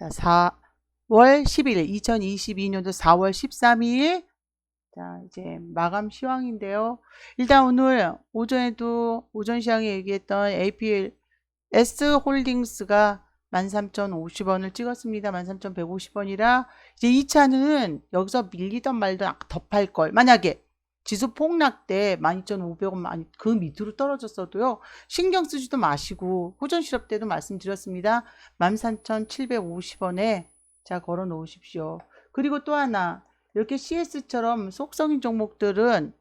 4월 10일 2022년도 4월 13일 자 이제 마감 시황인데요. 일단 오늘 오전에도 오전 시황에 얘기했던 APS 홀딩스가 13,050원을 찍었습니다. 13,150원이라 이제 이 차는 여기서 밀리던 말던 더 팔걸. 만약에 지수 폭락 때 12,500원 그 밑으로 떨어졌어도요. 신경 쓰지도 마시고 호전 실업 때도 말씀드렸습니다. 13,750원에 자 걸어 놓으십시오. 그리고 또 하나 이렇게 CS처럼 속성인 종목들은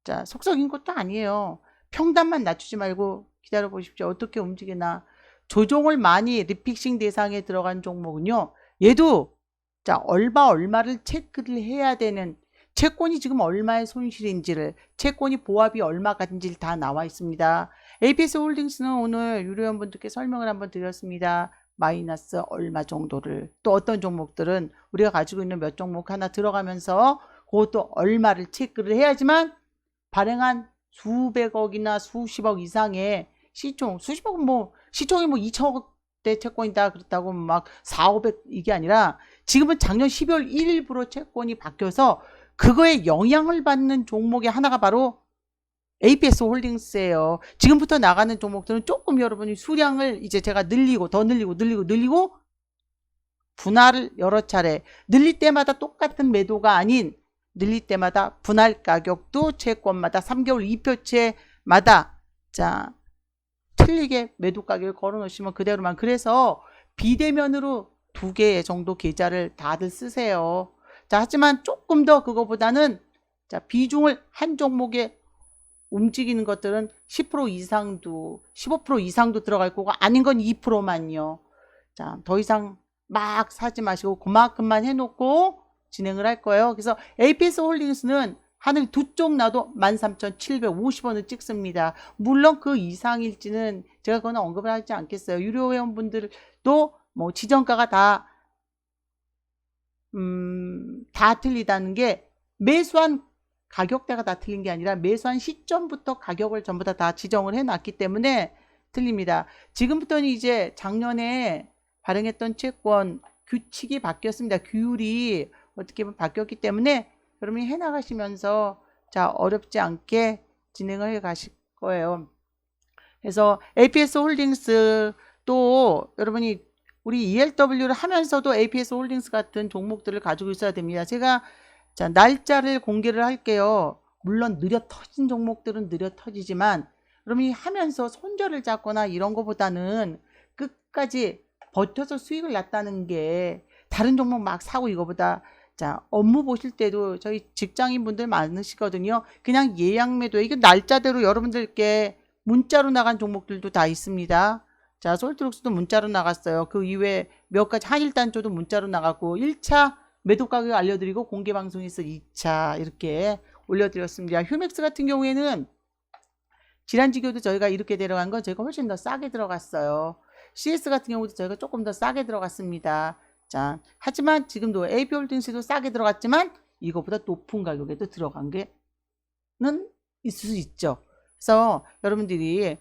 자 속성인 것도 아니에요. 평단만 낮추지 말고 기다려 보십시오. 어떻게 움직이나. 조종을 많이 리픽싱 대상에 들어간 종목은요. 얘도 자 얼마를 체크를 해야 되는 채권이 지금 얼마의 손실인지를 채권이 보합이 얼마까지인지 다 나와 있습니다. APS 홀딩스는 오늘 유료원분들께 설명을 한번 드렸습니다. 마이너스 얼마 정도를 또 어떤 종목들은 우리가 가지고 있는 몇 종목 하나 들어가면서 그것도 얼마를 체크를 해야지만 발행한 수백억이나 수십억 이상의 시총 수십억은 뭐 시총이 뭐 2천억대 채권이다 그렇다고 막 4, 500 이게 아니라 지금은 작년 12월 1일부로 채권이 바뀌어서 그거에 영향을 받는 종목의 하나가 바로 APS 홀딩스예요. 지금부터 나가는 종목들은 조금 여러분이 수량을 이제 제가 늘리고 더 늘리고 분할을 여러 차례 늘릴 때마다 똑같은 매도가 아닌 늘릴 때마다 분할 가격도 채권마다 3개월 2표체마다 자 틀리게 매도 가격을 걸어 놓으시면 그대로만. 그래서 비대면으로 2개 정도 계좌를 다들 쓰세요. 자, 하지만 조금 더 그거보다는 자, 비중을 한 종목에 움직이는 것들은 10% 이상도 15% 이상도 들어갈 거고 아닌 건 2%만요. 자, 더 이상 막 사지 마시고 그만큼만 해놓고 진행을 할 거예요. 그래서 APS 홀딩스는 하늘 두 쪽 놔도 13,750원을 찍습니다. 물론 그 이상일지는 제가 그건 언급을 하지 않겠어요. 유료 회원분들도 뭐 지정가가 다 틀리다는 게 매수한 가격대가 다 틀린 게 아니라 매수한 시점부터 가격을 전부 다 지정을 해놨기 때문에 틀립니다. 지금부터는 이제 작년에 발행했던 채권 규칙이 바뀌었습니다. 규율이 어떻게 보면 바뀌었기 때문에 여러분이 해나가시면서 자 어렵지 않게 진행을 해 가실 거예요. 그래서 APS 홀딩스 또 여러분이 우리 ELW를 하면서도 APS 홀딩스 같은 종목들을 가지고 있어야 됩니다. 제가 자 날짜를 공개를 할게요. 물론 느려 터진 종목들은 느려 터지지만 여러분이 하면서 손절을 잡거나 이런 거보다는 끝까지 버텨서 수익을 났다는 게 다른 종목 막 사고 이거보다 자 업무 보실 때도 저희 직장인 분들 많으시거든요. 그냥 예약 매도 이거 날짜대로 여러분들께 문자로 나간 종목들도 다 있습니다. 자 솔트룩스도 문자로 나갔어요. 그 이외에 몇 가지 한일단조도 문자로 나갔고 1차 매도 가격 알려드리고 공개방송에서 2차 이렇게 올려드렸습니다. 휴맥스 같은 경우에는 질환지교도 저희가 이렇게 데려간 건 저희가 훨씬 더 싸게 들어갔어요. CS 같은 경우도 저희가 조금 더 싸게 들어갔습니다. 자, 하지만 지금도 AP홀딩스도 싸게 들어갔지만 이거보다 높은 가격에도 들어간 게는 있을 수 있죠. 그래서 여러분들이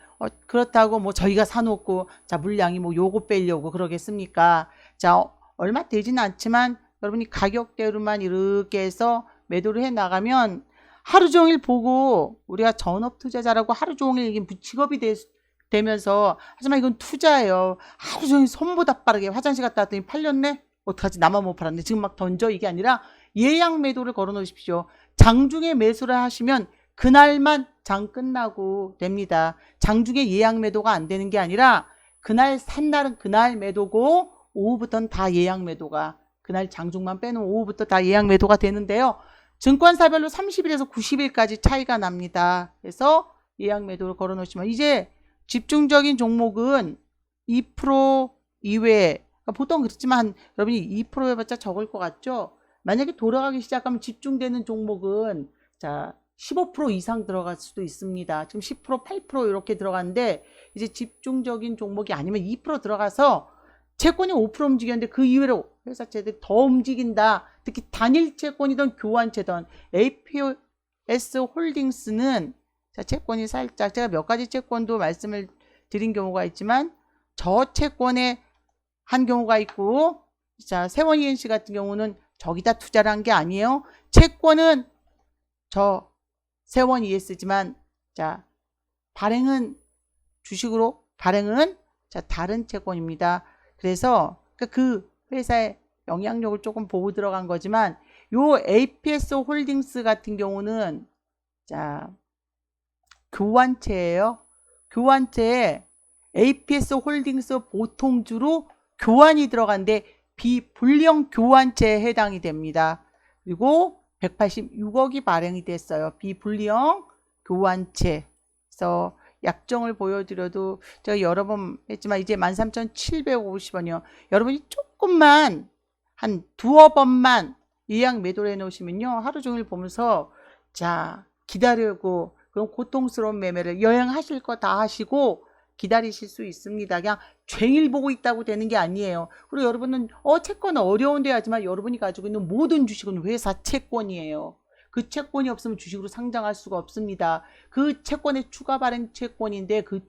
그렇다고 뭐 저희가 사놓고 자 물량이 뭐 요거 빼려고 그러겠습니까? 자 얼마 되지는 않지만 여러분이 가격대로만 이렇게 해서 매도를 해 나가면 하루 종일 보고 우리가 전업 투자자라고 하루 종일 이게 직업이 되면서 하지만 이건 투자예요. 하루 종일 손보다 빠르게 화장실 갔다 왔더니 팔렸네? 어떡하지? 나만 못 팔았네. 지금 막 던져 이게 아니라 예약 매도를 걸어 놓으십시오. 장중에 매수를 하시면 그날만 장 끝나고 됩니다. 장중에 예약 매도가 안 되는 게 아니라 그날 산 날은 그날 매도고 오후부터는 다 예약 매도가 그날 장중만 빼놓은 오후부터 다 예약 매도가 되는데요. 증권사별로 30일에서 90일까지 차이가 납니다. 그래서 예약 매도를 걸어 놓으시면 이제 집중적인 종목은 2% 이외에 그러니까 보통 그렇지만 여러분이 2% 해봤자 적을 것 같죠? 만약에 돌아가기 시작하면 집중되는 종목은 자 15% 이상 들어갈 수도 있습니다. 지금 10%, 8% 이렇게 들어갔는데 이제 집중적인 종목이 아니면 2% 들어가서 채권이 5% 움직였는데 그 이외로 회사채들이 더 움직인다. 특히 단일 채권이든 교환채든 APS 홀딩스는 자 채권이 살짝 제가 몇 가지 채권도 말씀을 드린 경우가 있지만 저 채권에 한 경우가 있고 자, 세원 ENC 같은 경우는 저기다 투자를 한 게 아니에요. 채권은 저 세원 ES지만 자, 발행은 주식으로 발행은 자, 다른 채권입니다. 그래서 그 회사의 영향력을 조금 보고 들어간 거지만 요 APS 홀딩스 같은 경우는 자, 교환체예요. 교환체에 APS 홀딩스 보통주로 교환이 들어간데 비불량 교환체에 해당이 됩니다. 그리고 186억이 발행이 됐어요. 비불량 교환체. 그래서 약정을 보여드려도 제가 여러 번 했지만 이제 13,750원이요. 여러분이 조금만 한 두어 번만 예약 매도를 해놓으시면요. 하루 종일 보면서 자 기다리고 그럼 고통스러운 매매를 여행하실 거 다 하시고 기다리실 수 있습니다. 그냥 종일 보고 있다고 되는 게 아니에요. 그리고 여러분은 채권은 어려운데 하지만 여러분이 가지고 있는 모든 주식은 회사 채권이에요. 그 채권이 없으면 주식으로 상장할 수가 없습니다. 그 채권의 추가 발행 채권인데 그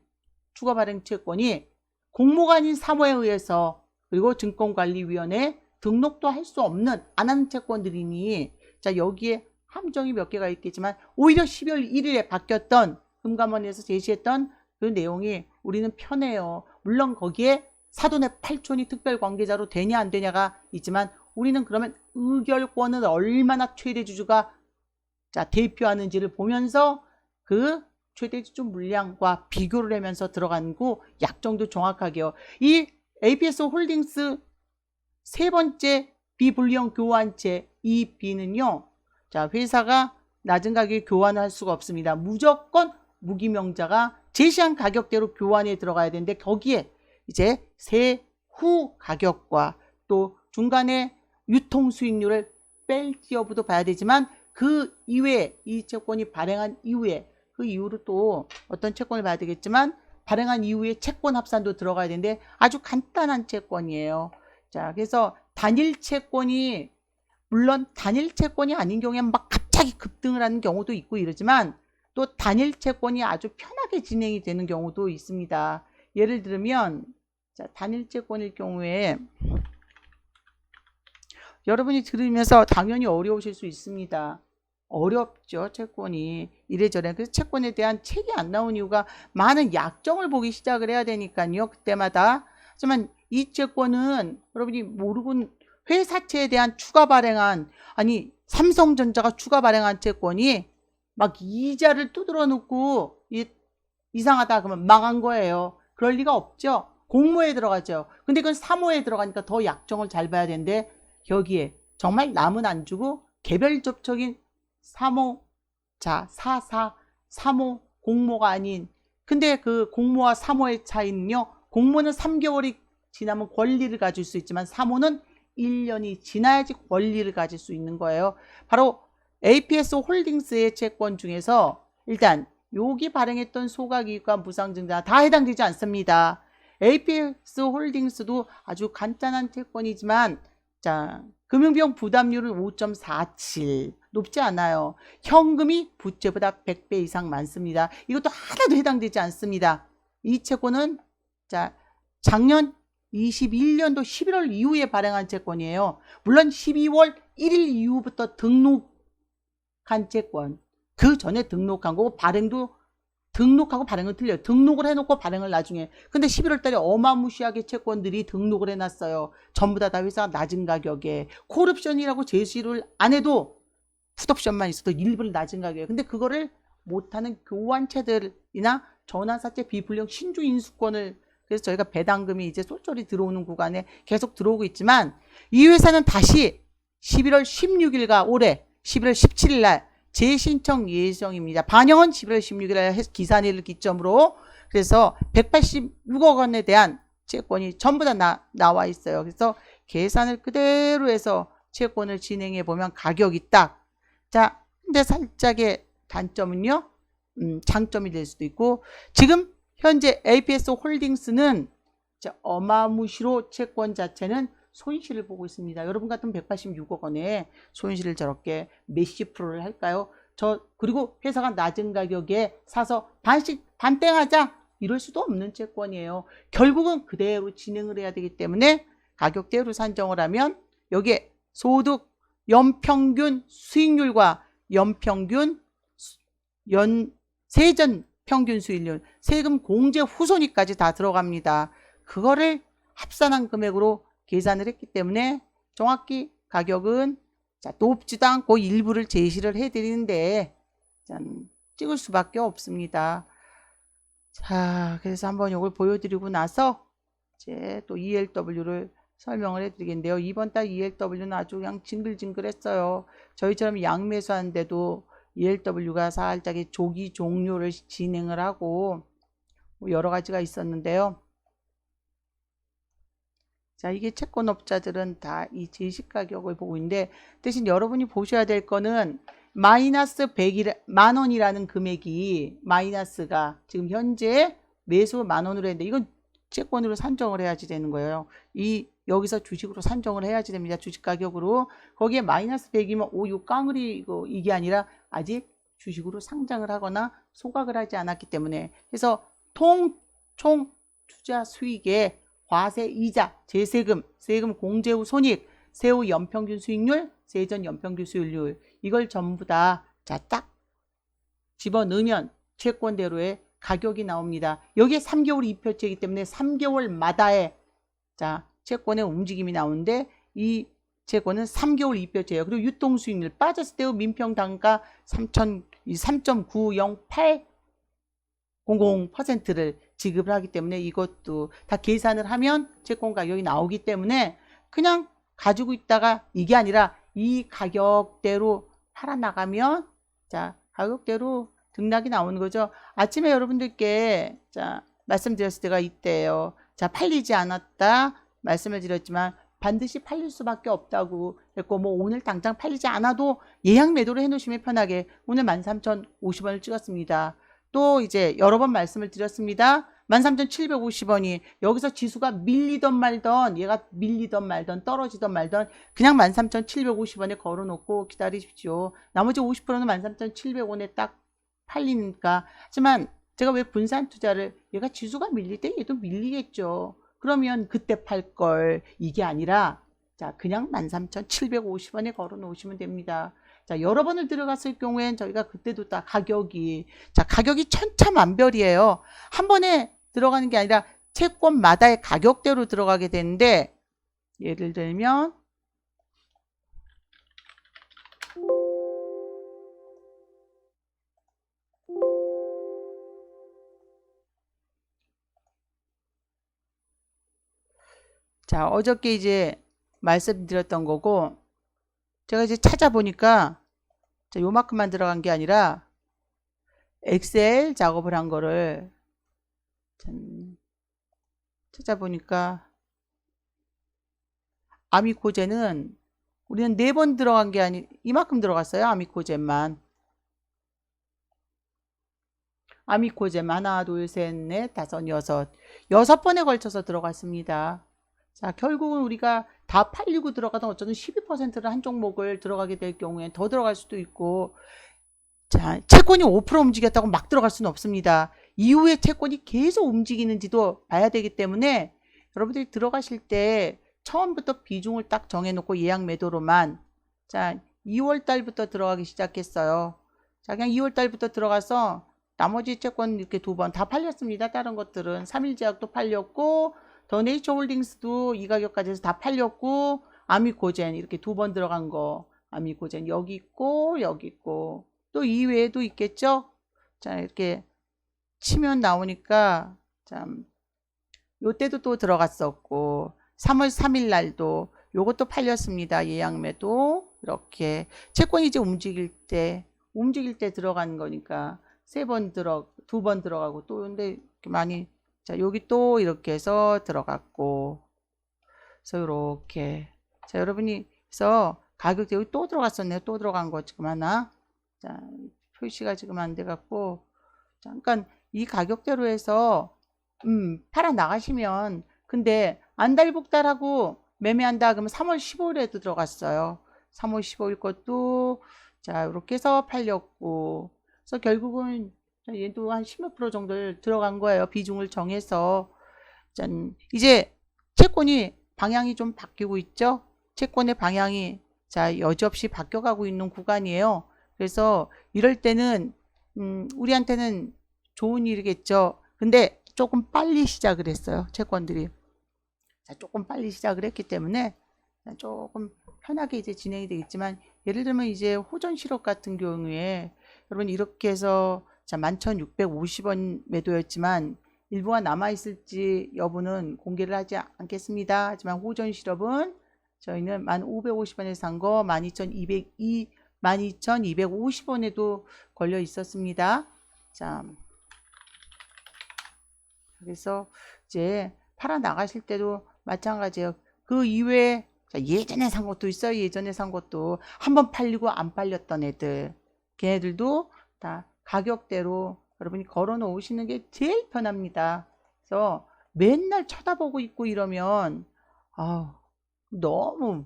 추가 발행 채권이 공모가 아닌 사모에 의해서 그리고 증권관리위원회 등록도 할 수 없는 안 하는 채권들이니 자 여기에 함정이 몇 개가 있겠지만 오히려 12월 1일에 바뀌었던 금감원에서 제시했던 그 내용이 우리는 편해요. 물론 거기에 사돈의 8촌이 특별관계자로 되냐 안 되냐가 있지만 우리는 그러면 의결권을 얼마나 최대 주주가 자 대표하는지를 보면서 그 최대 주주 물량과 비교를 하면서 들어가고 약정도 정확하게요. 이 APS 홀딩스 세 번째 비불량 교환체 이 B는요. 자 회사가 낮은 가격에 교환을 할 수가 없습니다. 무조건 무기명자가 제시한 가격대로 교환에 들어가야 되는데 거기에 이제 세후 가격과 또 중간에 유통 수익률을 뺄지 여부도 봐야 되지만 그 이후에 이 채권이 발행한 이후에 그 이후로 또 어떤 채권을 봐야 되겠지만 발행한 이후에 채권 합산도 들어가야 되는데 아주 간단한 채권이에요. 자 그래서 단일 채권이 물론 단일 채권이 아닌 경우에 막 갑자기 급등을 하는 경우도 있고 이러지만 또 단일 채권이 아주 편하게 진행이 되는 경우도 있습니다. 예를 들면 자, 단일 채권일 경우에 여러분이 들으면서 당연히 어려우실 수 있습니다. 어렵죠. 채권이 이래저래. 그래서 채권에 대한 책이 안 나온 이유가 많은 약정을 보기 시작을 해야 되니까요. 그때마다. 하지만 이 채권은 여러분이 모르고 회사채에 대한 추가 발행한 아니 삼성전자가 추가 발행한 채권이 막 이자를 두드러 놓고 이상하다 그러면 망한 거예요. 그럴 리가 없죠. 공모에 들어가죠. 근데 그건 사모에 들어가니까 더 약정을 잘 봐야 되는데 여기에 정말 남은 안 주고 개별적인 사모 자 사사 사모 공모가 아닌 근데 그 공모와 사모의 차이는요. 공모는 3개월이 지나면 권리를 가질 수 있지만 사모는 1년이 지나야지 권리를 가질 수 있는 거예요. 바로 APS 홀딩스의 채권 중에서 일단 여기 발행했던 소각이익과 무상증자 다 해당되지 않습니다. APS 홀딩스도 아주 간단한 채권이지만 자 금융비용 부담률은 5.47 높지 않아요. 현금이 부채보다 100배 이상 많습니다. 이것도 하나도 해당되지 않습니다. 이 채권은 자 작년 21년도 11월 이후에 발행한 채권이에요. 물론 12월 1일 이후부터 등록한 채권 그 전에 등록한 거고 발행도 등록하고 발행은 틀려요. 등록을 해놓고 발행을 나중에 근데 11월 달에 어마무시하게 채권들이 등록을 해놨어요. 전부 다 회사가 낮은 가격에 콜옵션이라고 제시를 안 해도 풋옵션만 있어도 일부러 낮은 가격에 근데 그거를 못하는 교환체들이나 전환사채 비불량 신주 인수권을 그래서 저희가 배당금이 이제 쏠쏠이 들어오는 구간에 계속 들어오고 있지만 이 회사는 다시 11월 16일과 올해 11월 17일 날 재신청 예정입니다. 반영은 11월 16일 날 기산일을 기점으로 그래서 186억 원에 대한 채권이 전부 다 나와 있어요. 그래서 계산을 그대로 해서 채권을 진행해 보면 가격이 딱 자 근데 살짝의 단점은요. 장점이 될 수도 있고 지금 현재 APS 홀딩스는 어마무시로 채권 자체는 손실을 보고 있습니다. 여러분 같은 186억 원에 손실을 저렇게 몇십 프로를 할까요? 그리고 회사가 낮은 가격에 사서 반땡하자 이럴 수도 없는 채권이에요. 결국은 그대로 진행을 해야 되기 때문에 가격대로 산정을 하면 여기에 소득 연평균 수익률과 연평균 세전 평균 수익률, 세금 공제 후손위까지 다 들어갑니다. 그거를 합산한 금액으로 계산을 했기 때문에 정확히 가격은 자, 높지도 않고 일부를 제시를 해드리는데 찍을 수밖에 없습니다. 자, 그래서 한번 이걸 보여드리고 나서 이제 또 ELW를 설명을 해드리겠는데요. 이번 달 ELW는 아주 그냥 징글징글했어요. 저희처럼 양매수하는데도 ELW가 살짝 조기 종료를 진행을 하고 여러 가지가 있었는데요. 자, 이게 채권업자들은 다 이 제시 가격을 보고 있는데, 대신 여러분이 보셔야 될 거는 마이너스 100만원이라는 금액이 마이너스가 지금 현재 매수 만원으로 했는데 이건 채권으로 산정을 해야지 되는 거예요. 여기서 주식으로 산정을 해야지 됩니다. 주식 가격으로. 거기에 마이너스 100이면 요 깡으리 이게 아니라 아직 주식으로 상장을 하거나 소각을 하지 않았기 때문에, 그래서 총 투자 수익의 과세 이자, 재세금, 세금 공제 후 손익, 세후 연평균 수익률, 세전 연평균 수익률, 이걸 전부 다 딱 집어넣으면 채권대로의 가격이 나옵니다. 여기에 3개월 이표제이기 때문에 3개월마다의 채권의 움직임이 나오는데, 이 채권은 3개월 이표제예요. 그리고 유통수익률 빠졌을 때의 민평단가 3.90800%를 지급을 하기 때문에 이것도 다 계산을 하면 채권 가격이 나오기 때문에 그냥 가지고 있다가 이게 아니라 이 가격대로 팔아나가면 가격대로 등락이 나오는 거죠. 아침에 여러분들께 말씀드렸을 때가 있대요. 팔리지 않았다 말씀을 드렸지만 반드시 팔릴 수밖에 없다고 했고, 오늘 당장 팔리지 않아도 예약 매도를 해놓으시면 편하게 오늘 13,050원을 찍었습니다. 또 이제 여러 번 말씀을 드렸습니다. 13,750원이 여기서 지수가 밀리던 말던, 얘가 밀리던 말던 떨어지던 말던 그냥 13,750원에 걸어놓고 기다리십시오. 나머지 50%는 13,700원에 딱 팔리니까. 하지만 제가 왜 분산 투자를, 얘가 지수가 밀릴 때 얘도 밀리겠죠. 그러면 그때 팔 걸, 이게 아니라 그냥 13,750원에 걸어 놓으시면 됩니다. 여러 번을 들어갔을 경우엔 저희가 그때도 다 가격이 천차만별이에요. 한 번에 들어가는 게 아니라 채권마다의 가격대로 들어가게 되는데, 예를 들면 어저께 이제 말씀드렸던 거고, 제가 이제 찾아보니까 요만큼만 들어간 게 아니라 엑셀 작업을 한 거를 찾아보니까 아미코젠은 우리는 4번 들어간 게 아니, 이만큼 들어갔어요. 아미코젠만. 아미코젠 하나, 둘, 셋, 넷, 다섯, 여섯 번에 걸쳐서 들어갔습니다. 결국은 우리가 다 팔리고 들어가던 어쩌면 12%를 한 종목을 들어가게 될 경우에 더 들어갈 수도 있고, 채권이 5% 움직였다고 막 들어갈 수는 없습니다. 이후에 채권이 계속 움직이는지도 봐야 되기 때문에 여러분들이 들어가실 때 처음부터 비중을 딱 정해놓고 예약 매도로만 2월 달부터 들어가기 시작했어요. 그냥 2월 달부터 들어가서 나머지 채권 이렇게 2번 다 팔렸습니다. 다른 것들은 3일제약도 팔렸고, 더 네이처홀딩스도 이 가격까지 해서 다 팔렸고, 아미코젠 이렇게 2번 들어간 거, 아미코젠 여기 있고 또 이외에도 있겠죠. 이렇게 치면 나오니까 요때도 또 들어갔었고, 3월 3일 날도 요것도 팔렸습니다. 예약매도. 이렇게 채권이 이제 움직일 때 들어간 거니까 2번 들어가고, 또 근데 이렇게 많이 여기 또 이렇게 해서 들어갔고, 그래서 이렇게 여러분이 그래서 가격대 여기 또 들어갔었네요. 또 들어간 거 지금 하나. 표시가 지금 안 돼 갖고 잠깐 이 가격대로 해서 팔아 나가시면, 근데 안달복달하고 매매한다 그러면 3월 15일에도 들어갔어요. 3월 15일 것도 이렇게 해서 팔렸고, 그래서 결국은 얘도 한 10몇 프로 정도를 들어간 거예요. 비중을 정해서. 이제 채권이 방향이 좀 바뀌고 있죠. 채권의 방향이 자 여지없이 바뀌어가고 있는 구간이에요. 그래서 이럴 때는 우리한테는 좋은 일이겠죠. 근데 조금 빨리 시작을 했어요. 채권들이. 자, 조금 빨리 시작을 했기 때문에 조금 편하게 이제 진행이 되겠지만, 예를 들면 이제 호전 실업 같은 경우에 여러분 이렇게 해서 자 11,650원 매도였지만 일부가 남아있을지 여부는 공개를 하지 않겠습니다. 하지만 호전 실업은 저희는 1,550원에 산 거 12,250원에도 걸려 있었습니다. 자, 그래서 이제 팔아 나가실 때도 마찬가지예요. 그 이외에 자, 예전에 산 것도 있어요. 예전에 산 것도 한번 팔리고 안 팔렸던 애들, 걔네들도 다 가격대로 여러분이 걸어 놓으시는 게 제일 편합니다. 그래서 맨날 쳐다보고 있고 이러면 너무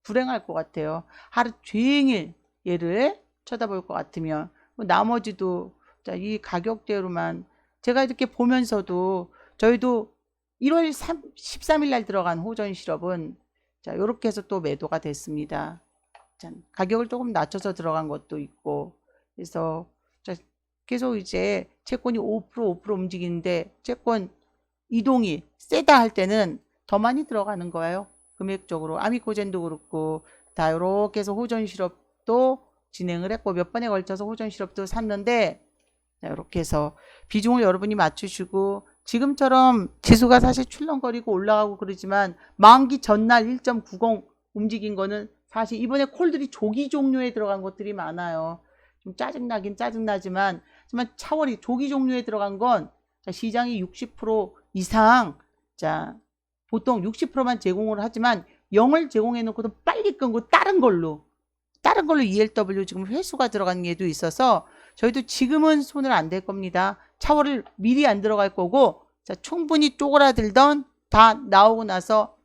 불행할 것 같아요. 하루 종일 얘를 쳐다볼 것 같으면 나머지도 자, 이 가격대로만 제가 이렇게 보면서도 저희도 1월 13일 날 들어간 호전 실업은 자, 이렇게 해서 또 매도가 됐습니다. 자, 가격을 조금 낮춰서 들어간 것도 있고, 그래서 자, 계속 이제 채권이 5% 움직이는데 채권 이동이 세다 할 때는 더 많이 들어가는 거예요. 금액적으로. 아미코젠도 그렇고 다 이렇게 해서 호전 실업도 진행을 했고 몇 번에 걸쳐서 호전 실업도 샀는데, 자, 이렇게 해서 비중을 여러분이 맞추시고, 지금처럼 지수가 사실 출렁거리고 올라가고 그러지만 만기 전날 1.90 움직인 거는 사실 이번에 콜들이 조기 종료에 들어간 것들이 많아요. 좀 짜증나긴 짜증나지만 하지만 차월이 조기 종료에 들어간 건 자, 시장이 60% 이상 자 보통 60%만 제공을 하지만 0을 제공해 놓고도 빨리 끊고 다른 걸로 ELW 지금 회수가 들어간 예도 있어서 저희도 지금은 손을 안 댈 겁니다. 차월을 미리 안 들어갈 거고, 자, 충분히 쪼그라들던 다 나오고 나서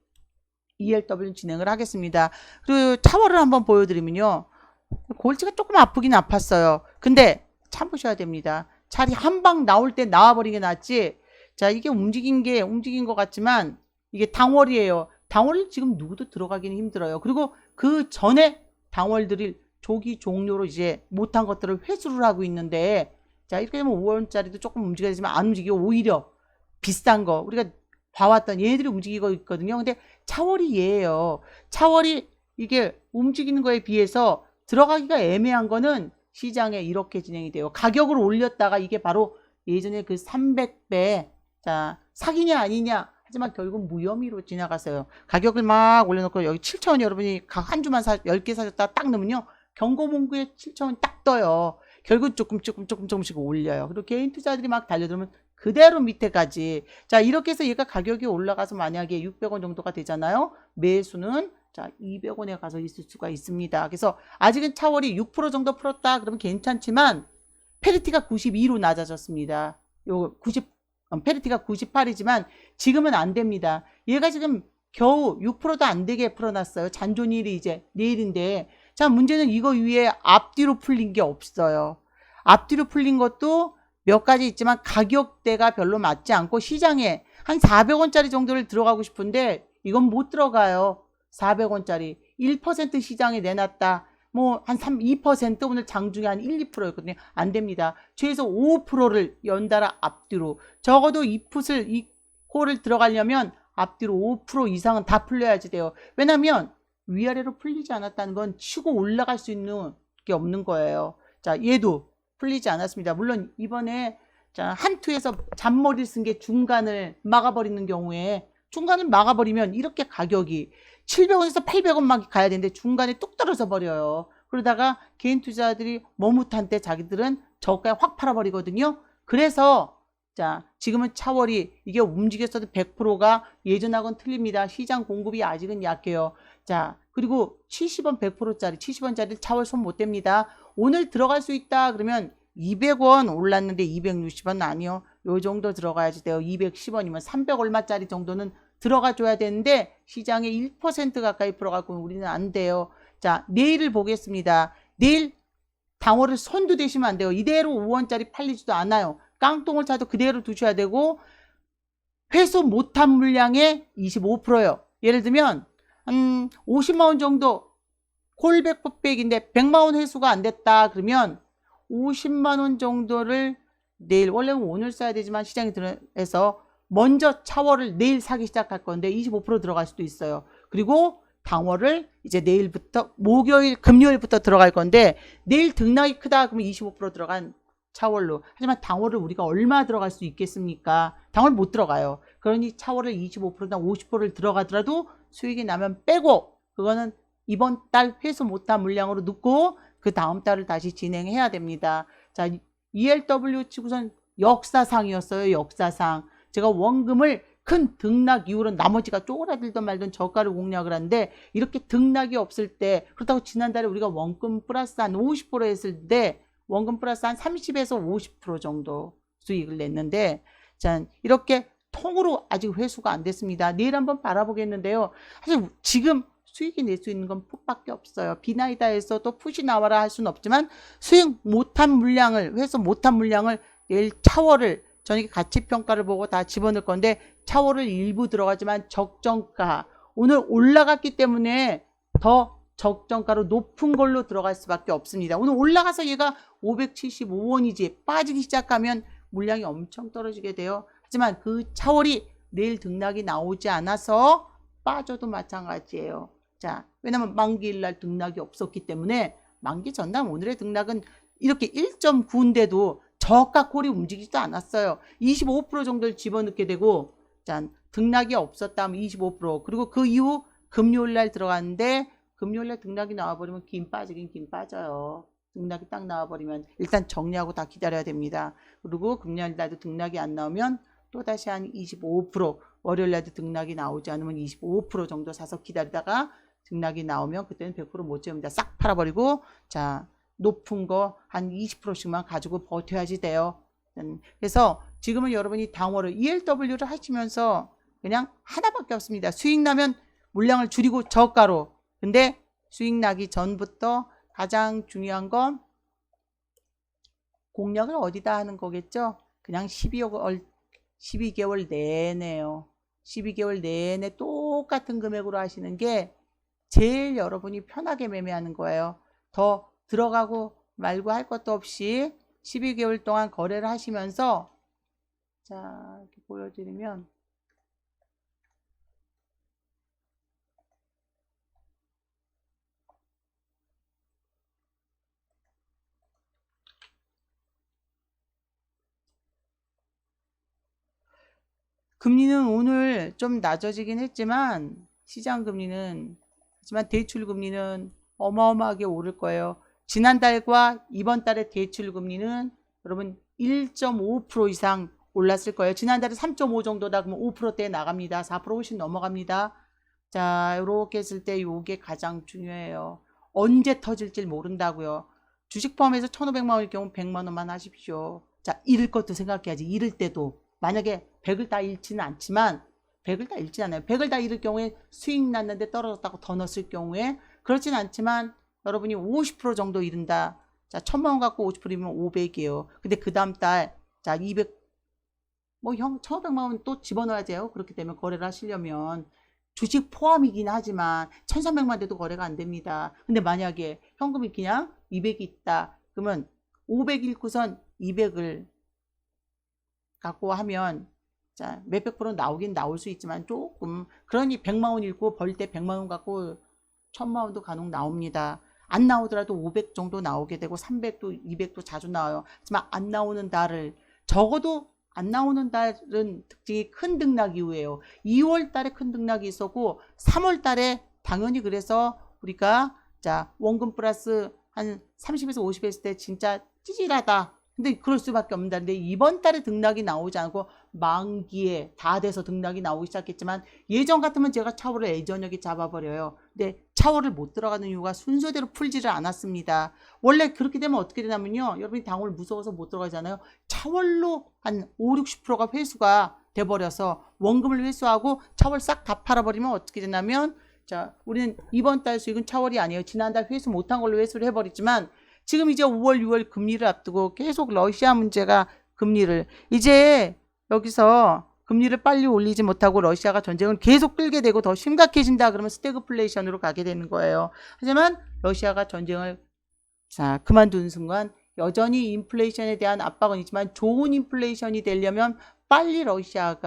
ELW 진행을 하겠습니다. 그리고 차월을 한번 보여드리면요. 골치가 조금 아프긴 아팠어요. 근데 참으셔야 됩니다. 차라리 한 방 나올 때 나와버리게 낫지. 자, 이게 움직인 것 같지만 이게 당월이에요. 당월 지금 누구도 들어가기는 힘들어요. 그리고 그 전에 당월들이 조기 종료로 이제 못한 것들을 회수를 하고 있는데, 자, 이렇게 되면 5원짜리도 조금 움직여야 되지만 안 움직이고 오히려 비싼 거 우리가 봐왔던 얘들이 움직이고 있거든요. 근데 차월이 얘예요. 차월이 이게 움직이는 거에 비해서 들어가기가 애매한 거는 시장에 이렇게 진행이 돼요. 가격을 올렸다가 이게 바로 예전에 그 300배 자 사기냐 아니냐 하지만 결국 무혐의로 지나갔어요. 가격을 막 올려놓고 여기 7,000원 여러분이 각 한 주만 10개 사셨다 딱 넣으면요. 경고문구에 7,000원 딱 떠요. 결국 조금씩 올려요. 그리고 개인 투자들이 막 달려들면 그대로 밑에까지. 자, 이렇게 해서 얘가 가격이 올라가서 만약에 600원 정도가 되잖아요. 매수는 자 200원에 가서 있을 수가 있습니다. 그래서 아직은 차월이 6% 정도 풀었다 그러면 괜찮지만 페리티가 92로 낮아졌습니다. 요 90, 페리티가 98이지만 지금은 안 됩니다. 얘가 지금 겨우 6%도 안 되게 풀어놨어요. 잔존일이 이제 내일인데, 자, 문제는 이거 위에 앞뒤로 풀린 게 없어요. 앞뒤로 풀린 것도 몇 가지 있지만 가격대가 별로 맞지 않고 시장에 한 400원짜리 정도를 들어가고 싶은데 이건 못 들어가요. 400원짜리 1% 시장에 내놨다. 뭐 한 2% 오늘 장중에 한 1, 2%였거든요. 안 됩니다. 최소 5%를 연달아 앞뒤로, 적어도 이 콜을 들어가려면 앞뒤로 5% 이상은 다 풀려야지 돼요. 왜냐면 위아래로 풀리지 않았다는 건 치고 올라갈 수 있는 게 없는 거예요. 자, 얘도 풀리지 않았습니다. 물론 이번에 자, 한 투에서 잔머리를 쓴 게 중간을 막아버리는 경우에, 중간을 막아버리면 이렇게 가격이 700원에서 800원 막 가야 되는데 중간에 뚝 떨어져 버려요. 그러다가 개인 투자들이 머뭇한 때 자기들은 저가에 확 팔아버리거든요. 그래서 자, 지금은 차월이 이게 움직였어도 100%가 예전하고는 틀립니다. 시장 공급이 아직은 약해요. 자, 그리고 70원 100%짜리 70원짜리 차월 손 못 댑니다. 오늘 들어갈 수 있다 그러면 200원 올랐는데 260원 아니요. 요 정도 들어가야지 돼요. 210원이면 300 얼마짜리 정도는 들어가 줘야 되는데 시장에 1% 가까이 풀어갖고 우리는 안 돼요. 자, 내일을 보겠습니다. 내일 당월을 손도 대시면 안 돼요. 이대로 5원짜리 팔리지도 않아요. 깡통을 차도 그대로 두셔야 되고, 회수 못한 물량의 25%요. 예를 들면 한 50만 원 정도 콜백 풋백인데 100만 원 회수가 안 됐다 그러면 50만 원 정도를 내일, 원래는 오늘 써야 되지만 시장이 들어서 먼저 차월을 내일 사기 시작할 건데 25% 들어갈 수도 있어요. 그리고 당월을 이제 내일부터 목요일 금요일부터 들어갈 건데 내일 등락이 크다 그러면 25% 들어간 차월로. 하지만 당월을 우리가 얼마 들어갈 수 있겠습니까? 당월 못 들어가요. 그러니 차월을 25%나 50%를 들어가더라도 수익이 나면 빼고 그거는 이번 달 회수 못한 물량으로 넣고 그 다음 달을 다시 진행해야 됩니다. 자, ELW 치고선 역사상이었어요. 역사상. 제가 원금을 큰 등락 이후로 나머지가 쪼그라들던 말던 저가를 공략을 하는데 이렇게 등락이 없을 때, 그렇다고 지난달에 우리가 원금 플러스 한 50% 했을 때 원금 플러스 한 30에서 50% 정도 수익을 냈는데, 자, 이렇게 통으로 아직 회수가 안 됐습니다. 내일 한번 바라보겠는데요. 사실 지금 수익이 낼 수 있는 건 풋밖에 없어요. 비나이다 해서 또 풋이 나와라 할 수는 없지만 수익 못한 물량을, 회수 못한 물량을 내일 차월을 저녁에 가치평가를 보고 다 집어넣을 건데 차월을 일부 들어가지만 적정가, 오늘 올라갔기 때문에 더 적정가로 높은 걸로 들어갈 수밖에 없습니다. 오늘 올라가서 얘가 575원이지 빠지기 시작하면 물량이 엄청 떨어지게 돼요. 하지만 그 차월이 내일 등락이 나오지 않아서 빠져도 마찬가지예요. 자, 왜냐면 만기일날 등락이 없었기 때문에 만기 전날 오늘의 등락은 이렇게 1.9인데도 저가 콜이 움직이지도 않았어요. 25% 정도를 집어넣게 되고, 자, 등락이 없었다 하면 25%, 그리고 그 이후 금요일날 들어갔는데 금요일날 등락이 나와버리면 긴 빠지긴 긴 빠져요. 등락이 딱 나와버리면 일단 정리하고 다 기다려야 됩니다. 그리고 금요일날도 등락이 안 나오면 또다시 한 25%, 월요일날도 등락이 나오지 않으면 25% 정도 사서 기다리다가 등락이 나오면 그때는 100% 못 채웁니다. 싹 팔아버리고, 자, 높은 거 한 20%씩만 가지고 버텨야지 돼요. 그래서 지금은 여러분이 당월을 ELW를 하시면서 그냥 하나밖에 없습니다. 수익 나면 물량을 줄이고 저가로. 근데 수익 나기 전부터 가장 중요한 건 공략을 어디다 하는 거겠죠? 그냥 12개월 내내요. 12개월 내내 똑같은 금액으로 하시는 게 제일 여러분이 편하게 매매하는 거예요. 더 들어가고 말고 할 것도 없이 12개월 동안 거래를 하시면서, 자, 이렇게 보여드리면 금리는 오늘 좀 낮아지긴 했지만 시장 금리는, 하지만 대출 금리는 어마어마하게 오를 거예요. 지난달과 이번 달의 대출 금리는 여러분 1.5% 이상 올랐을 거예요. 지난달에 3.5 정도다 그러면 5%대에 나갑니다. 4% 훨씬 넘어갑니다. 자, 이렇게 했을 때 이게 가장 중요해요. 언제 터질지 모른다고요. 주식 포함해서 1,500만 원일 경우 100만 원만 하십시오. 자, 잃을 것도 생각해야지. 잃을 때도 만약에 100을 다 잃지는 않지만 100을 다 잃지 않아요. 100을 다 잃을 경우에 수익 났는데 떨어졌다고 더 넣었을 경우에 그렇진 않지만 여러분이 50% 정도 잃는다. 자, 1,000만 원 갖고 50%이면 500이에요. 근데 그 다음 달, 자, 200, 뭐 형 1,500만 원 또 집어넣어야 돼요. 그렇기 때문에 거래를 하시려면 주식 포함이긴 하지만 1,300만 돼도 거래가 안 됩니다. 근데 만약에 현금이 그냥 200이 있다. 그러면 500 잃고선 200을 갖고 하면, 자, 몇백 프로 나오긴 나올 수 있지만 조금, 그러니 100만 원 잃고 벌 때 100만 원 갖고 1,000만 원도 간혹 나옵니다. 안 나오더라도 500 정도 나오게 되고 300도 200도 자주 나와요. 하지만 안 나오는 달을, 적어도 안 나오는 달은 특징이 큰 등락 이후에요. 2월 달에 큰 등락이 있었고 3월 달에 당연히, 그래서 우리가 자, 원금 플러스 한 30에서 50 했을 때 진짜 찌질하다. 근데 그럴 수밖에 없는데 이번 달에 등락이 나오지 않고 만기에 다 돼서 등락이 나오기 시작했지만 예전 같으면 제가 차월을 예전역에 잡아버려요. 근데 차월을 못 들어가는 이유가 순서대로 풀지를 않았습니다. 원래 그렇게 되면 어떻게 되냐면요. 여러분이 당월 무서워서 못 들어가잖아요. 차월로 한 5, 60%가 회수가 돼버려서 원금을 회수하고 차월 싹 다 팔아버리면 어떻게 되냐면, 자, 우리는 이번 달 수익은 차월이 아니에요. 지난달 회수 못한 걸로 회수를 해버리지만 지금 이제 5월, 6월 금리를 앞두고 계속 러시아 문제가 금리를, 이제 여기서 금리를 빨리 올리지 못하고 러시아가 전쟁을 계속 끌게 되고 더 심각해진다 그러면 스태그플레이션으로 가게 되는 거예요. 하지만 러시아가 전쟁을 그만두는 순간 여전히 인플레이션에 대한 압박은 있지만 좋은 인플레이션이 되려면 빨리 러시아,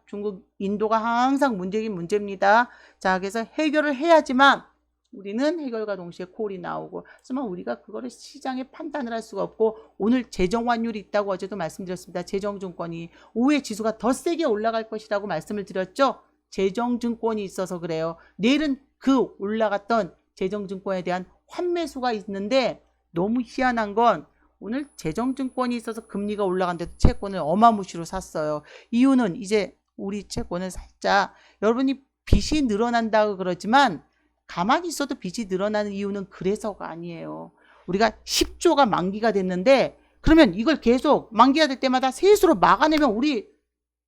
중국, 인도가 항상 문제긴 문제입니다. 그래서 해결을 해야지만 우리는 해결과 동시에 콜이 나오고, 하지만 우리가 그거를 시장에 판단을 할 수가 없고, 오늘 재정 환율이 있다고 어제도 말씀드렸습니다. 재정증권이 오후에 지수가 더 세게 올라갈 것이라고 말씀을 드렸죠. 재정증권이 있어서 그래요. 내일은 그 올라갔던 재정증권에 대한 환매수가 있는데, 너무 희한한 건 오늘 재정증권이 있어서 금리가 올라간데도 채권을 어마무시로 샀어요. 이유는 이제 우리 채권을 살짝, 여러분이 빚이 늘어난다고 그러지만 가만히 있어도 빚이 늘어나는 이유는 그래서가 아니에요. 우리가 10조가 만기가 됐는데 그러면 이걸 계속 만기가 될 때마다 세수로 막아내면 우리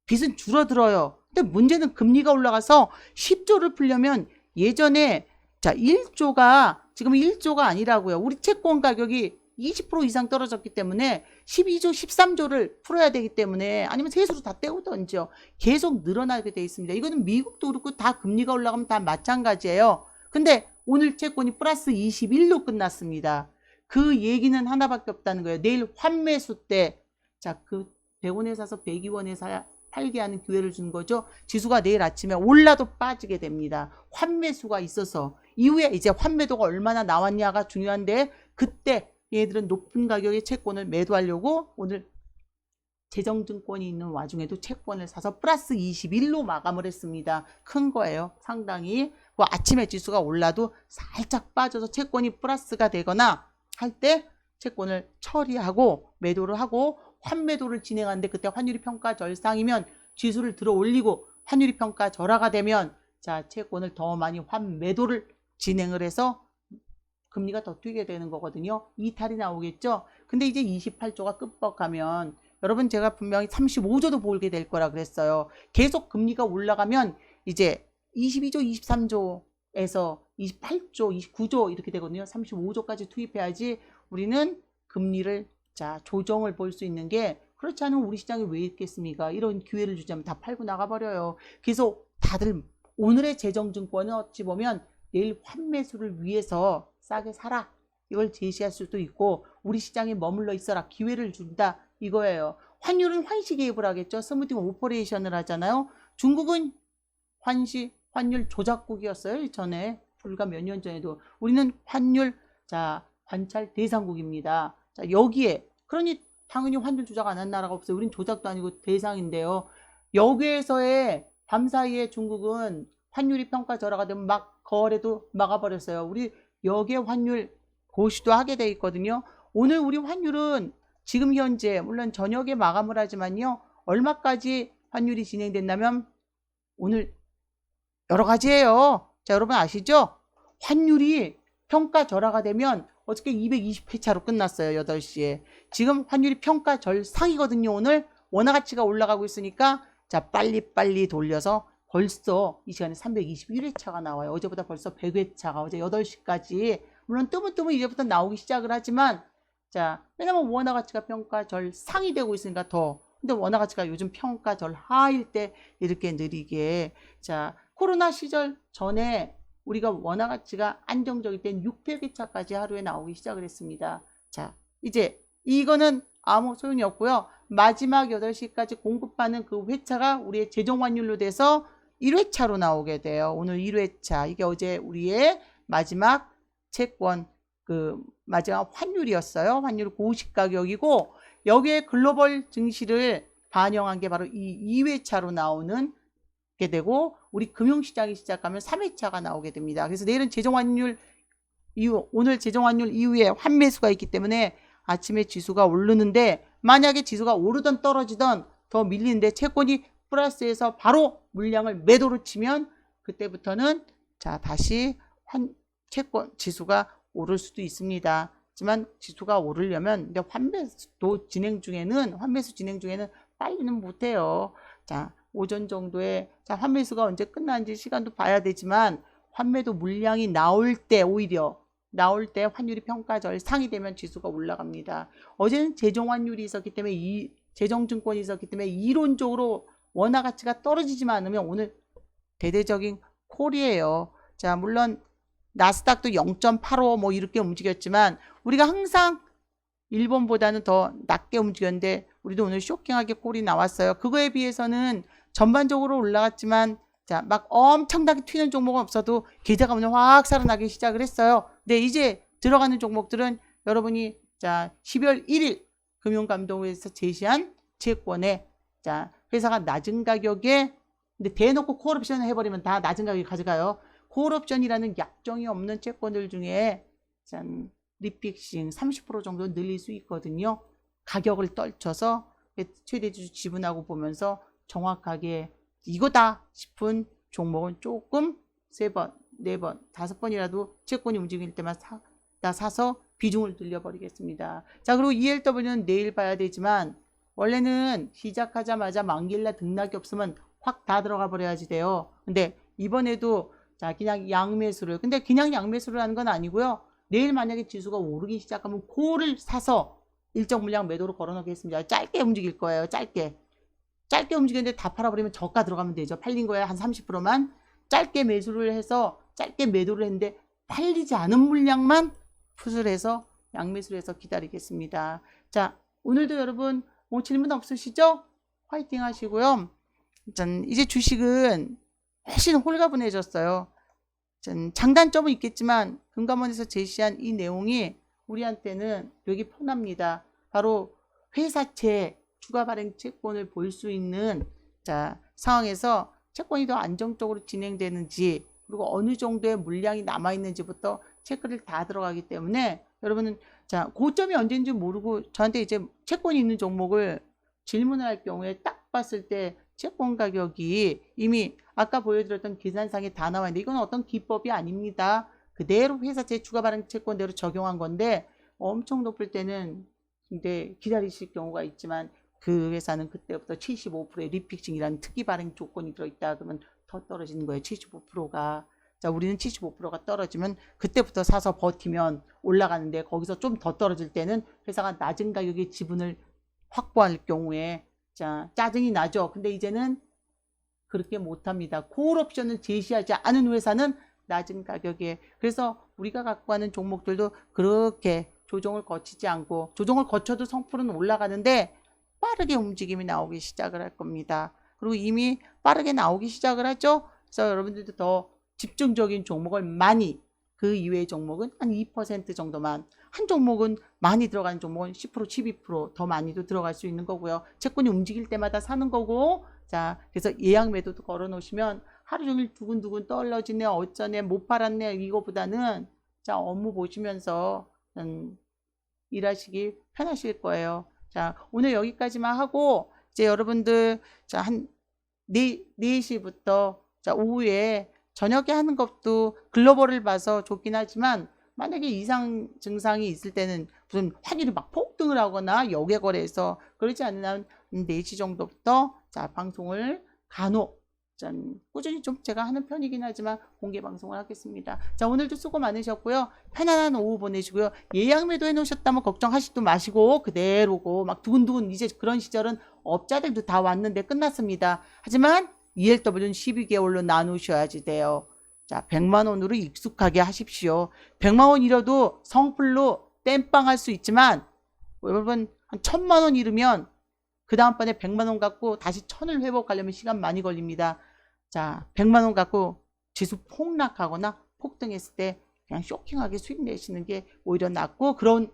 빚은 줄어들어요. 근데 문제는 금리가 올라가서 10조를 풀려면 예전에 1조가 지금 1조가 아니라고요. 우리 채권 가격이 20% 이상 떨어졌기 때문에 12조, 13조를 풀어야 되기 때문에, 아니면 세수로 다 떼우던지요. 계속 늘어나게 돼 있습니다. 이거는 미국도 그렇고 다 금리가 올라가면 다 마찬가지예요. 근데 오늘 채권이 플러스 21로 끝났습니다. 그 얘기는 하나밖에 없다는 거예요. 내일 환매수 때, 그 100원에 사서 102원에 사야 팔게 하는 기회를 주는 거죠. 지수가 내일 아침에 올라도 빠지게 됩니다. 환매수가 있어서. 이후에 이제 환매도가 얼마나 나왔냐가 중요한데, 그때 얘들은 높은 가격의 채권을 매도하려고 오늘 재정증권이 있는 와중에도 채권을 사서 플러스 21로 마감을 했습니다. 큰 거예요. 상당히. 아침에 지수가 올라도 살짝 빠져서 채권이 플러스가 되거나 할 때 채권을 처리하고 매도를 하고 환매도를 진행하는데, 그때 환율이 평가절상이면 지수를 들어 올리고, 환율이 평가절하가 되면 채권을 더 많이 환매도를 진행을 해서 금리가 더 뛰게 되는 거거든요. 이탈이 나오겠죠. 근데 이제 28조가 끝벅하면, 여러분 제가 분명히 35조도 보게 될 거라 그랬어요. 계속 금리가 올라가면 이제 22조, 23조에서 28조, 29조 이렇게 되거든요. 35조까지 투입해야지 우리는 금리를 조정을 볼 수 있는 게, 그렇지 않으면 우리 시장이 왜 있겠습니까? 이런 기회를 주자면 다 팔고 나가버려요. 그래서 다들 오늘의 재정증권은 어찌 보면 내일 환매수를 위해서 싸게 사라, 이걸 제시할 수도 있고, 우리 시장에 머물러 있어라, 기회를 준다, 이거예요. 환율은 환시 개입을 하겠죠. 스무딩 오퍼레이션을 하잖아요. 중국은 환율 조작국이었어요. 전에 불과 몇 년 전에도. 우리는 환율 관찰 대상국입니다. 여기에, 그러니 당연히 환율 조작 안 한 나라가 없어요. 우린 조작도 아니고 대상인데요. 여기에서의 밤사이에 중국은 환율이 평가절하가 되면 막 거래도 막아버렸어요. 우리 여기에 환율 고시도 하게 돼 있거든요. 오늘 우리 환율은 지금 현재 물론 저녁에 마감을 하지만요, 얼마까지 환율이 진행된다면 오늘 여러 가지예요. 여러분 아시죠? 환율이 평가절하가 되면 어저께 220회차로 끝났어요. 8시에. 지금 환율이 평가절상이거든요. 오늘 원화가치가 올라가고 있으니까 빨리빨리 돌려서 벌써 이 시간에 321회차가 나와요. 어제보다 벌써 100회차가 어제 8시까지, 물론 뜨문뜨문 이제부터 나오기 시작을 하지만, 왜냐면 원화가치가 평가절상이 되고 있으니까 더. 근데 원화가치가 요즘 평가절 하일 때 이렇게 느리게. 코로나 시절 전에 우리가 원화가치가 안정적일 땐 600회차까지 하루에 나오기 시작을 했습니다. 이제 이거는 아무 소용이 없고요. 마지막 8시까지 공급하는 그 회차가 우리의 재정환율로 돼서 1회차로 나오게 돼요. 오늘 1회차. 이게 어제 우리의 마지막 채권 마지막 환율이었어요. 환율 고식 가격이고, 여기에 글로벌 증시를 반영한 게 바로 이 2회차로 나오는 게 되고, 우리 금융시장이 시작하면 3회차가 나오게 됩니다. 그래서 내일은 재정환율 이후, 오늘 재정환율 이후에 환매수가 있기 때문에 아침에 지수가 오르는데, 만약에 지수가 오르던 떨어지던 더 밀리는데 채권이 플러스에서 바로 물량을 매도로 치면, 그때부터는 다시 채권 지수가 오를 수도 있습니다. 하지만 지수가 오르려면, 근데 환매수 진행 중에는 빨리는 못해요. 오전 정도에 환매수가 언제 끝나는지 시간도 봐야 되지만, 환매도 물량이 나올 때, 오히려 나올 때 환율이 평가절 상이 되면 지수가 올라갑니다. 어제는 재정환율이 있었기 때문에 이 재정증권이 있었기 때문에 이론적으로 원화 가치가 떨어지지만 않으면 오늘 대대적인 콜이에요. 자, 물론 나스닥도 0.85 뭐 이렇게 움직였지만 우리가 항상 일본보다는 더 낮게 움직였는데 우리도 오늘 쇼킹하게 콜이 나왔어요. 그거에 비해서는 전반적으로 올라갔지만 자, 막 엄청나게 튀는 종목은 없어도 계좌가 오늘 확 살아나기 시작을 했어요. 근데 이제 들어가는 종목들은 여러분이 자 12월 1일 금융감독원에서 제시한 채권에 자 회사가 낮은 가격에 근데 대놓고 콜옵션 해버리면 다 낮은 가격에 가져가요. 콜옵션이라는 약정이 없는 채권들 중에 짠 리픽싱 30% 정도 늘릴 수 있거든요. 가격을 떨쳐서 최대주 지분하고 보면서 정확하게 이거다 싶은 종목은 조금 3번, 4번, 5번이라도 채권이 움직일 때만 사서 비중을 늘려버리겠습니다. 자, 그리고 ELW는 내일 봐야 되지만 원래는 시작하자마자 만길날 등락이 없으면 확 다 들어가 버려야지 돼요. 근데 이번에도 자 그냥 양매수를 근데 그냥 양매수를 하는 건 아니고요. 내일 만약에 지수가 오르기 시작하면 콜을 사서 일정 물량 매도로 걸어놓겠습니다. 짧게 움직일 거예요. 짧게 움직이는데 다 팔아버리면 저가 들어가면 되죠. 팔린 거에 한 30%만 짧게 매수를 해서 짧게 매도를 했는데 팔리지 않은 물량만 풋을 해서 양매수를 해서 기다리겠습니다. 자, 오늘도 여러분 뭐 질문 없으시죠? 화이팅 하시고요. 전 이제 주식은 훨씬 홀가분해졌어요. 장단점은 있겠지만 금감원에서 제시한 이 내용이 우리한테는 여기 편합니다. 바로 회사채 추가 발행 채권을 볼 수 있는 자 상황에서 채권이 더 안정적으로 진행되는지 그리고 어느 정도의 물량이 남아있는지부터 체크를 다 들어가기 때문에 여러분은 자 고점이 언제인지 모르고 저한테 이제 채권이 있는 종목을 질문을 할 경우에 딱 봤을 때 채권 가격이 이미 아까 보여드렸던 계산상에 다 나와 있는데 이건 어떤 기법이 아닙니다. 그대로 회사채 추가 발행 채권대로 적용한 건데 엄청 높을 때는 근데 기다리실 경우가 있지만 그 회사는 그때부터 75%의 리픽싱이라는 특이 발행 조건이 들어있다 그러면 더 떨어지는 거예요. 75%가 자 우리는 75%가 떨어지면 그때부터 사서 버티면 올라가는데 거기서 좀 더 떨어질 때는 회사가 낮은 가격의 지분을 확보할 경우에 자 짜증이 나죠. 근데 이제는 그렇게 못합니다. 콜옵션을 제시하지 않은 회사는 낮은 가격에 그래서 우리가 갖고 가는 종목들도 그렇게 조정을 거치지 않고 조정을 거쳐도 성풀은 올라가는데 빠르게 움직임이 나오기 시작을 할 겁니다. 그리고 이미 빠르게 나오기 시작을 하죠. 그래서 여러분들도 더 집중적인 종목을 많이 그 이외의 종목은 한 2% 정도만 한 종목은 많이 들어가는 종목은 10% 12%더 많이도 들어갈 수 있는 거고요. 채권이 움직일 때마다 사는 거고 자 그래서 예약 매도도 걸어 놓으시면 하루 종일 두근두근 떨어지네 어쩌네 못 팔았네 이거보다는 자 업무 보시면서 일하시기 편하실 거예요. 자 오늘 여기까지만 하고 이제 여러분들 자 한 4시부터 자 오후에 저녁에 하는 것도 글로벌을 봐서 좋긴 하지만 만약에 이상 증상이 있을 때는 무슨 환율이 막 폭등을 하거나 역외거래해서 그러지 않는 한 4시 정도부터 자 방송을 간혹 꾸준히 좀 제가 하는 편이긴 하지만 공개 방송을 하겠습니다. 자 오늘도 수고 많으셨고요. 편안한 오후 보내시고요. 예약 매도 해놓으셨다면 걱정하시도 마시고 그대로고 막 두근두근 이제 그런 시절은 업자들도 다 왔는데 끝났습니다. 하지만 ELW는 12개월로 나누셔야지 돼요. 자 100만원으로 익숙하게 하십시오. 100만원 잃어도 성풀로 땜빵 할 수 있지만 여러분 한 1000만원 잃으면 그 다음번에 100만원 갖고 다시 1000을 회복하려면 시간 많이 걸립니다. 자 100만원 갖고 지수 폭락하거나 폭등했을 때 그냥 쇼킹하게 수익 내시는 게 오히려 낫고 그런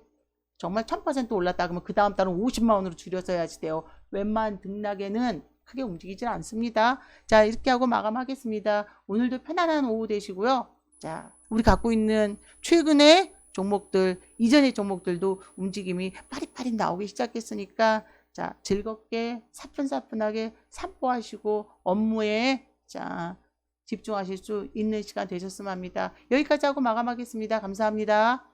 정말 1000% 올랐다 그러면 그 다음 달은 50만원으로 줄여서 해야지 돼요. 웬만한 등락에는 크게 움직이질 않습니다. 자 이렇게 하고 마감하겠습니다. 오늘도 편안한 오후 되시고요. 자 우리 갖고 있는 최근의 종목들 이전의 종목들도 움직임이 빠릿빠릿 나오기 시작했으니까 자 즐겁게 사뿐사뿐하게 산보하시고 업무에 자 집중하실 수 있는 시간 되셨으면 합니다. 여기까지 하고 마감하겠습니다. 감사합니다.